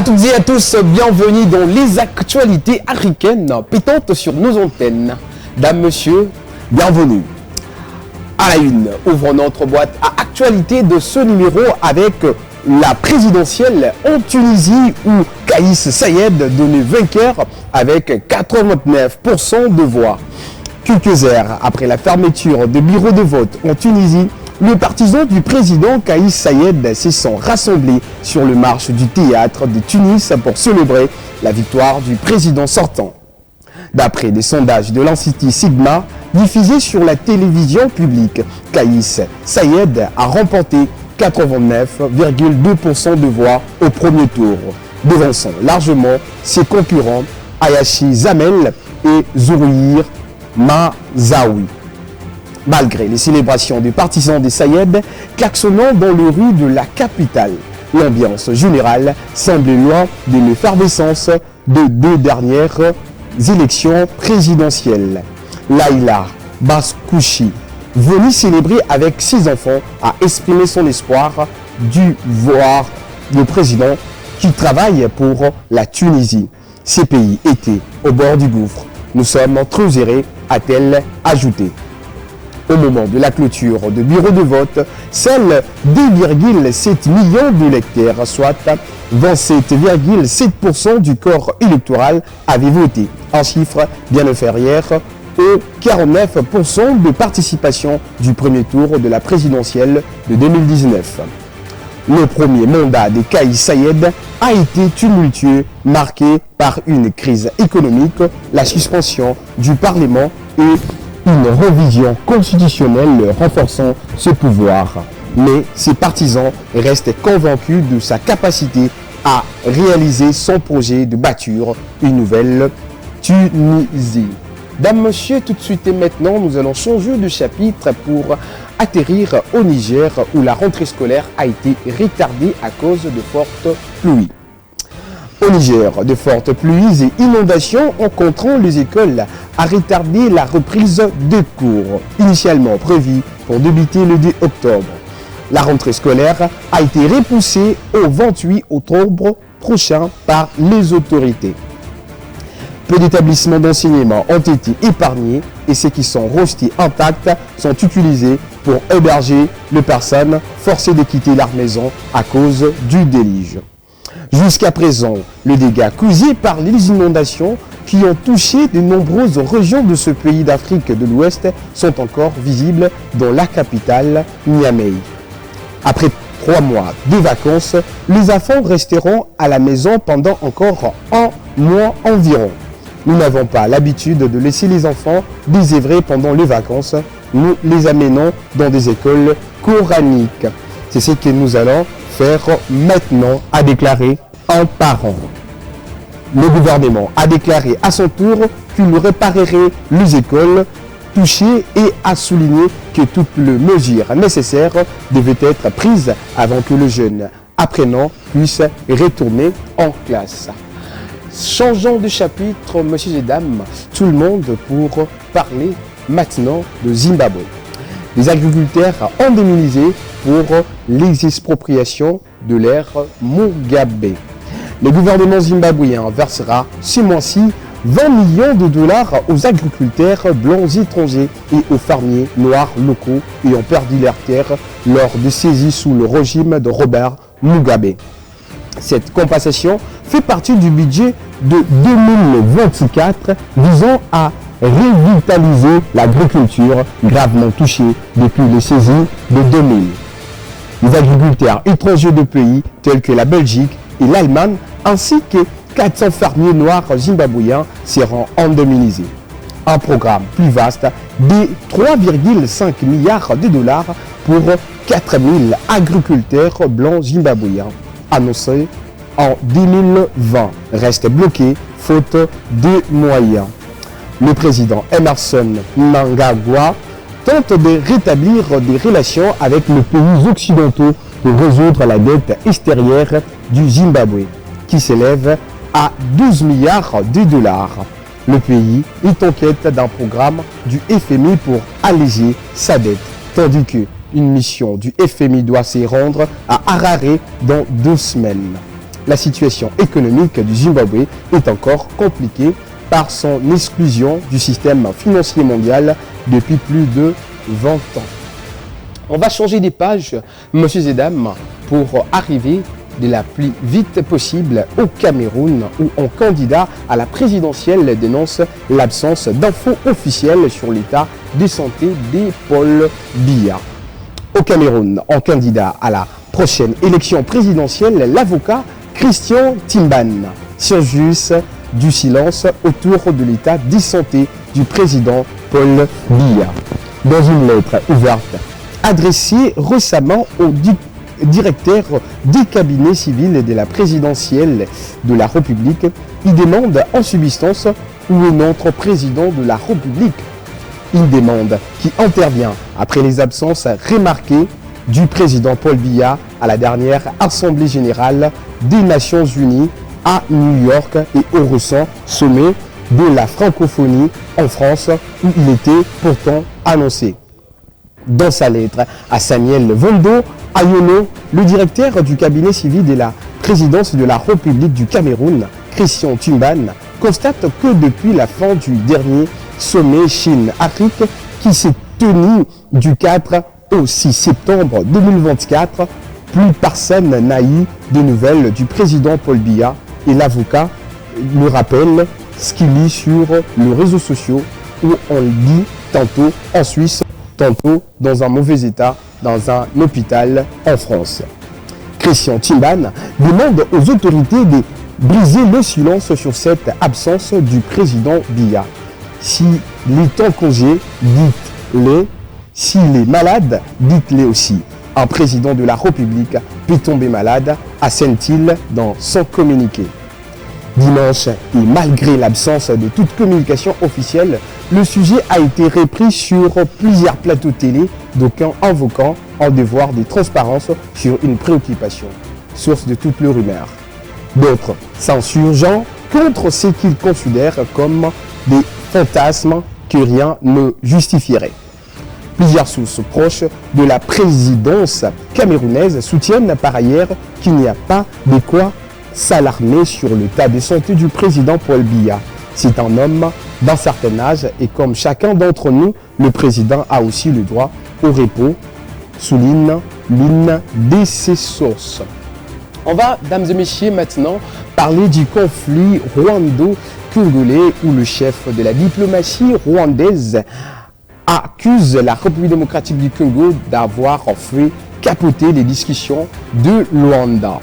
toutes et à tous, bienvenue dans les actualités africaines pétantes sur nos antennes. Dames, messieurs, bienvenue. À la une, ouvrons notre boîte à actualité de ce numéro avec la présidentielle en Tunisie où Kaïs Saïed donné vainqueur avec 89% de voix. Quelques heures après la fermeture des bureaux de vote en Tunisie, les partisans du président Kaïs Saïed se sont rassemblés sur le marche du théâtre de Tunis pour célébrer la victoire du président sortant. D'après des sondages de l'Institut Sigma diffusés sur la télévision publique, Kaïs Saïed a remporté 89,2% de voix au premier tour, devançant largement ses concurrents Ayachi Zamel et Zourir Mazaoui. Malgré les célébrations des partisans des Saïed klaxonnant dans les rues de la capitale, l'ambiance générale semble loin de l'effervescence de deux dernières élections présidentielles. Laïla Baskouchi, venue célébrer avec 6 enfants, a exprimé son espoir de voir le président qui travaille pour la Tunisie. Ces pays étaient au bord du gouffre. Nous sommes très heureux, a-t-elle ajouté. Au moment de la clôture de bureaux de vote, seuls 2,7 millions d'électeurs, soit 27,7% du corps électoral, avaient voté, un chiffre bien inférieur aux 49% de participation du premier tour de la présidentielle de 2019. Le premier mandat de Kaïs Saïed a été tumultueux, marqué par une crise économique, la suspension du Parlement et une révision constitutionnelle renforçant ce pouvoir. Mais ses partisans restent convaincus de sa capacité à réaliser son projet de bâtir une nouvelle Tunisie. Dames, messieurs, tout de suite et maintenant, nous allons changer de chapitre pour atterrir au Niger où la rentrée scolaire a été retardée à cause de fortes pluies. Au Niger, de fortes pluies et inondations encontrant les écoles a retardé la reprise des cours, initialement prévue pour débuter le 2 octobre. La rentrée scolaire a été repoussée au 28 octobre prochain par les autorités. Peu d'établissements d'enseignement ont été épargnés et ceux qui sont restés intacts sont utilisés pour héberger les personnes forcées de quitter leur maison à cause du déluge. Jusqu'à présent, les dégâts causés par les inondations qui ont touché de nombreuses régions de ce pays d'Afrique de l'Ouest sont encore visibles dans la capitale, Niamey. Après 3 mois de vacances, les enfants resteront à la maison pendant encore 1 mois environ. Nous n'avons pas l'habitude de laisser les enfants désœuvrer pendant les vacances. Nous les amenons dans des écoles coraniques. C'est ce que nous allons faire maintenant, a déclaré un parent. Le gouvernement a déclaré à son tour qu'il réparerait les écoles touchées et a souligné que toutes les mesures nécessaires devaient être prises avant que les jeunes apprenants puissent retourner en classe. Changeons de chapitre, messieurs et dames, tout le monde pour parler maintenant de Zimbabwe. Les agriculteurs indemnisés pour les expropriations de l'ère Mugabe. Le gouvernement zimbabwéen versera ce mois-ci 20 millions de dollars aux agriculteurs blancs étrangers et aux fermiers noirs locaux ayant perdu leurs terres lors de saisies sous le régime de Robert Mugabe. Cette compensation fait partie du budget de 2024 visant à revitaliser l'agriculture gravement touchée depuis les saisies de 2000. Les agriculteurs étrangers de pays tels que la Belgique et l'Allemagne ainsi que 400 fermiers noirs zimbabwéens seront indemnisés. Un programme plus vaste de 3,5 milliards de dollars pour 4000 agriculteurs blancs zimbabwéens annoncé en 2020 reste bloqué faute de moyens. Le président Emerson Mnangagwa tente de rétablir des relations avec les pays occidentaux pour résoudre la dette extérieure du Zimbabwe, qui s'élève à 12 milliards de dollars. Le pays est en quête d'un programme du FMI pour alléger sa dette, tandis qu'une mission du FMI doit s'y rendre à Harare dans 2 semaines. la situation économique du Zimbabwe est encore compliquée par son exclusion du système financier mondial depuis plus de 20 ans. On va changer des pages, messieurs et dames, pour arriver de la plus vite possible au Cameroun, où un candidat à la présidentielle dénonce l'absence d'infos officielles sur l'état de santé de Paul Biya. Au Cameroun, un candidat à la prochaine élection présidentielle, l'avocat Christian Timban s'injure du silence autour de l'état de santé du président Paul Biya. Dans une lettre ouverte adressée récemment au directeur du cabinet civil de la présidentielle de la République, il demande en substance où est notre président de la République. Une demande qui intervient après les absences remarquées du président Paul Biya à la dernière Assemblée générale des Nations Unies à New York et au récent sommet de la francophonie en France où il était pourtant annoncé. Dans sa lettre à Samuel Vondo Ayono, le directeur du cabinet civil de la présidence de la République du Cameroun, Christian Timban, constate que depuis la fin du dernier sommet Chine-Afrique qui s'est tenu du 4 au 6 septembre 2024, plus personne n'a eu de nouvelles du président Paul Biya et l'avocat le rappelle ce qu'il lit sur les réseaux sociaux où on le dit tantôt en Suisse, tantôt dans un mauvais état dans un hôpital en France. Christian Timban demande aux autorités de briser le silence sur cette absence du président Biya. S'il est en congé, dites-le. S'il est malade, dites-le aussi. Un président de la République peut tomber malade, assène-t-il dans son communiqué. Dimanche, et malgré l'absence de toute communication officielle, le sujet a été repris sur plusieurs plateaux télé, d'aucuns invoquant un devoir de transparence sur une préoccupation, source de toutes les rumeurs. D'autres s'insurgeant contre ce qu'ils considèrent comme des fantasmes que rien ne justifierait. Plusieurs sources proches de la présidence camerounaise soutiennent par ailleurs qu'il n'y a pas de quoi s'alarmer sur l'état de santé du président Paul Biya. C'est un homme d'un certain âge et comme chacun d'entre nous, le président a aussi le droit au repos, souligne l'une de ses sources. On va, mesdames et messieurs, maintenant parler du conflit rwando-congolais où le chef de la diplomatie rwandaise accuse la République démocratique du Congo d'avoir fait capoter les discussions de Luanda.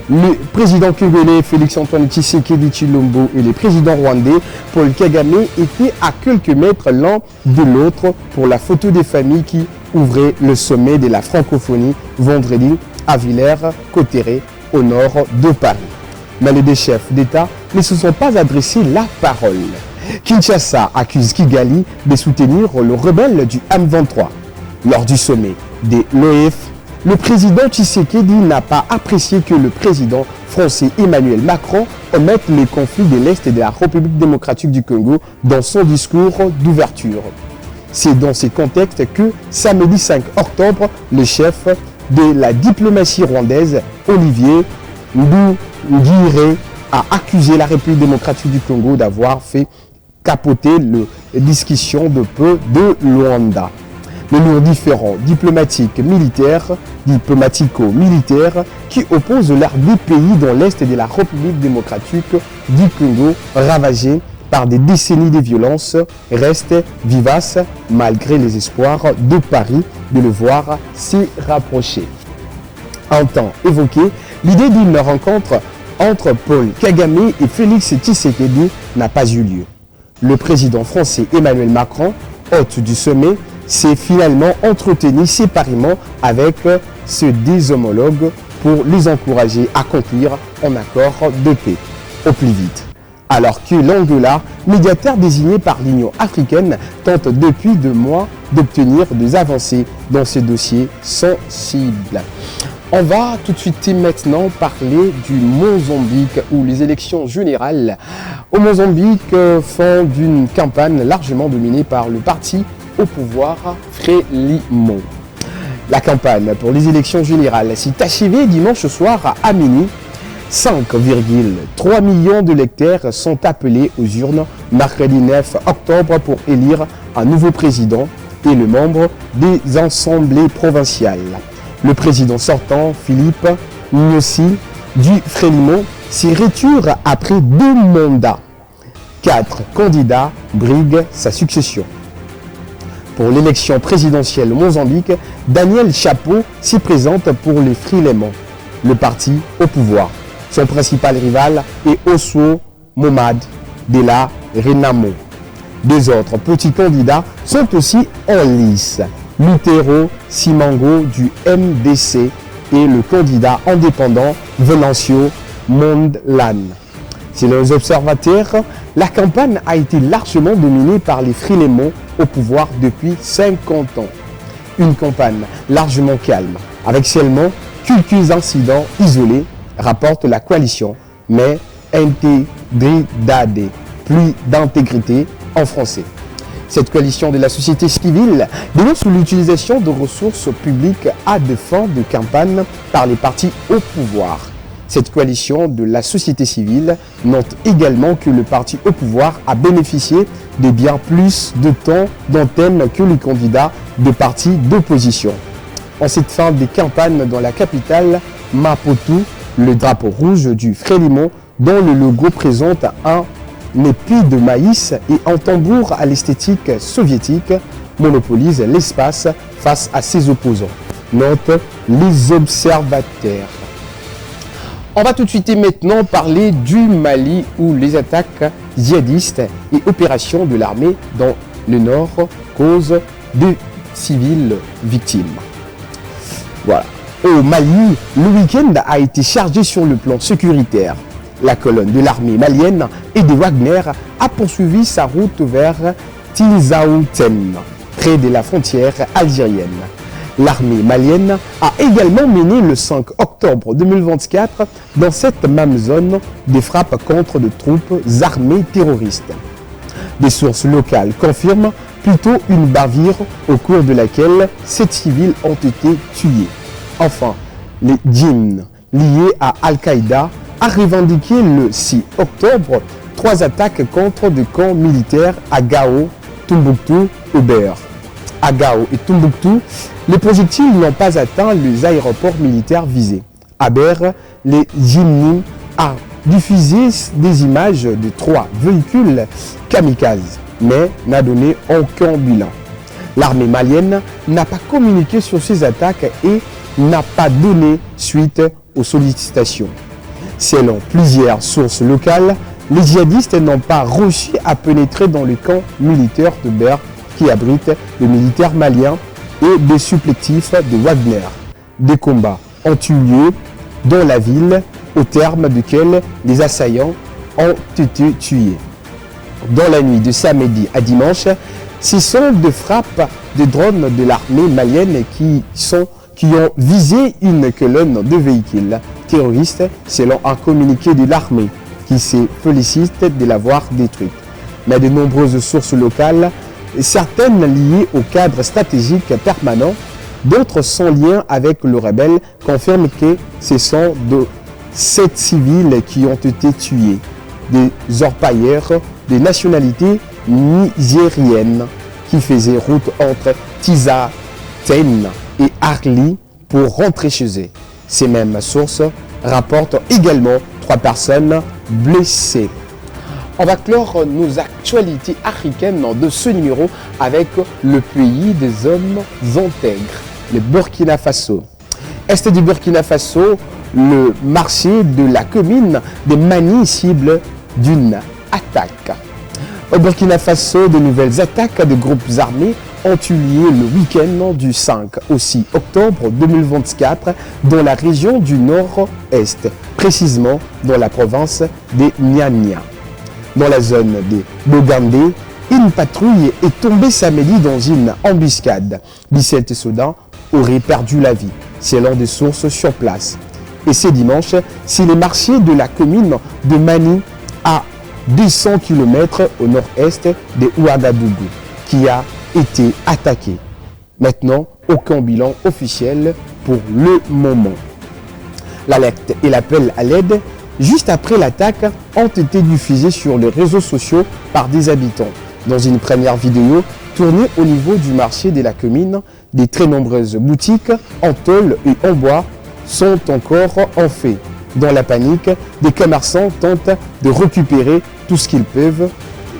Le président congolais Félix-Antoine Tshisekedi Tshilombo et le président rwandais Paul Kagame étaient à quelques mètres l'un de l'autre pour la photo des familles qui ouvrait le sommet de la francophonie vendredi à Villers-Cotterêts au nord de Paris. Mais les deux chefs d'État ne se sont pas adressés la parole. Kinshasa accuse Kigali de soutenir le rebelle du M23. Lors du sommet de l'OEF, le président Tshisekedi n'a pas apprécié que le président français Emmanuel Macron omette les conflits de l'Est et de la République démocratique du Congo dans son discours d'ouverture. C'est dans ce contexte que samedi 5 octobre, le chef de la diplomatie rwandaise, Olivier Nduhungirehe, a accusé la République démocratique du Congo d'avoir fait capoter les discussions de peu de Luanda. Les lourds différends diplomatico-militaires qui opposent leurs deux pays dans l'Est de la République démocratique du Congo, ravagés par des décennies de violence, restent vivaces malgré les espoirs de Paris de le voir s'y rapprocher. Un temps évoqué, l'idée d'une rencontre entre Paul Kagame et Félix Tshisekedi n'a pas eu lieu. Le président français Emmanuel Macron, hôte du sommet, s'est finalement entretenu séparément avec ses deux homologues pour les encourager à conclure un accord de paix au plus vite. Alors que l'Angola, médiateur désigné par l'Union africaine, tente depuis 2 mois d'obtenir des avancées dans ce dossier sensible. On va tout de suite maintenant parler du Mozambique où les élections générales au Mozambique font d'une campagne largement dominée par le parti au pouvoir Frelimo. La campagne pour les élections générales s'est achevée dimanche soir à minuit 5,3 millions de lecteurs sont appelés aux urnes mercredi 9 octobre pour élire un nouveau président et le membre des assemblées provinciales. Le président sortant, Philippe Nyusi du Frélimo, s'y retire après 2 mandats. 4 candidats briguent sa succession. Pour l'élection présidentielle au Mozambique, Daniel Chapo s'y présente pour les Frélimo, le parti au pouvoir. Son principal rival est Osso Momad de la Renamo. 2 autres petits candidats sont aussi en lice. Lutero Simango du MDC et le candidat indépendant Venancio Mondlane. Selon les observateurs, la campagne a été largement dominée par les Frélimo au pouvoir depuis 50 ans. Une campagne largement calme, avec seulement quelques incidents isolés, rapporte la coalition, mais integridade, plus d'intégrité en français. Cette coalition de la société civile dénonce l'utilisation de ressources publiques à des fins de campagne par les partis au pouvoir. Cette coalition de la société civile note également que le parti au pouvoir a bénéficié de bien plus de temps d'antenne que les candidats de partis d'opposition. En cette fin de campagne dans la capitale, Maputo, le drapeau rouge du Frélimo, dont le logo présente un épi de maïs et un tambour à l'esthétique soviétique, monopolise l'espace face à ses opposants. Note les observateurs. On va tout de suite et maintenant parler du Mali où les attaques djihadistes et opérations de l'armée dans le nord causent de civiles victimes. Voilà. Au Mali, le week-end a été chargé sur le plan sécuritaire. La colonne de l'armée malienne et de Wagner a poursuivi sa route vers Tinzaouten, près de la frontière algérienne. L'armée malienne a également mené le 5 octobre 2024 dans cette même zone des frappes contre de troupes armées terroristes. Des sources locales confirment plutôt une bavure au cours de laquelle 7 civils ont été tués. Enfin, les djinns liés à Al-Qaïda a revendiqué le 6 octobre 3 attaques contre des camps militaires à Gao, Tombouctou et Ber. À Gao et Tombouctou, les projectiles n'ont pas atteint les aéroports militaires visés. À Ber, les djinns ont diffusé des images de 3 véhicules kamikazes, mais n'a donné aucun bilan. L'armée malienne n'a pas communiqué sur ces attaques et n'a pas donné suite aux sollicitations. Selon plusieurs sources locales, les djihadistes n'ont pas réussi à pénétrer dans le camp militaire de Ber qui abrite les militaires maliens et des supplétifs de Wagner. Des combats ont eu lieu dans la ville au terme duquel les assaillants ont été tués. Dans la nuit de samedi à dimanche, ce sont des frappes de drones de l'armée malienne qui ont visé une colonne de véhicules terroristes selon un communiqué de l'armée qui se félicite de l'avoir détruite. Mais de nombreuses sources locales, certaines liées au cadre stratégique permanent, d'autres sans lien avec le rebelle, confirment que ce sont de 7 civils qui ont été tués, des orpailleurs de nationalité nigérienne qui faisaient route entre Tizaten et Arli pour rentrer chez eux. Ces mêmes sources rapportent également 3 personnes blessées. On va clore nos actualités africaines de ce numéro avec le pays des hommes intègres, le Burkina Faso. Est du Burkina Faso, le marché de la commune de Mani cible d'une attaque. Au Burkina Faso, de nouvelles attaques de groupes armés ont eu lieu le week-end du 5 au 6 octobre 2024 dans la région du nord-est, précisément dans la province de Niania. Dans la zone de Bogandé, une patrouille est tombée samedi dans une embuscade. 17 soldats auraient perdu la vie, selon des sources sur place. Et ce dimanche, c'est le marché de la commune de Mani à 200 km au nord-est de Ouagadougou qui a été attaqué. Maintenant, aucun bilan officiel pour le moment. L'alerte et l'appel à l'aide juste après l'attaque, ont été diffusées sur les réseaux sociaux par des habitants. Dans une première vidéo tournée au niveau du marché de la commune, des très nombreuses boutiques en tôle et en bois sont encore en fait. Dans la panique, des commerçants tentent de récupérer tout ce qu'ils peuvent.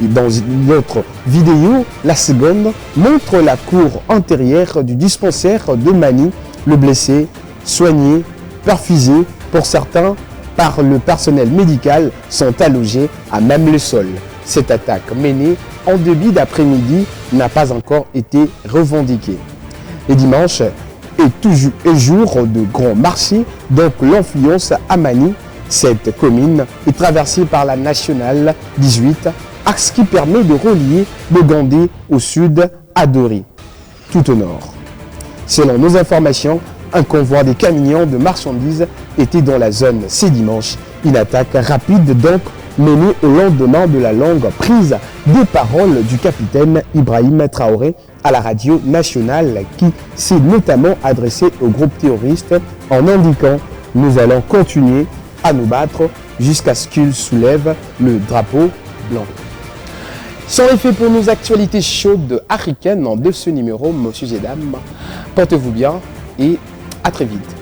Et dans une autre vidéo, la seconde montre la cour intérieure du dispensaire de Mani, le blessé, soigné, perfusé, pour certains par le personnel médical, sont allogés à même le sol. Cette attaque menée en début d'après-midi n'a pas encore été revendiquée. Et dimanche est jour de grand marché, donc l'influence à Mani. Cette commune est traversée par la nationale 18, axe qui permet de relier le Gandé au sud à Dori, tout au nord. Selon nos informations, un convoi de camions de marchandises était dans la zone ce dimanche. Une attaque rapide donc menée au lendemain de la longue prise des paroles du capitaine Ibrahim Traoré à la radio nationale qui s'est notamment adressé au groupe terroriste en indiquant « Nous allons continuer à nous battre jusqu'à ce qu'il soulève le drapeau blanc ». C'en est fait pour nos actualités chaudes africaines de ce numéro, monsieur et dames. Portez-vous bien et à très vite.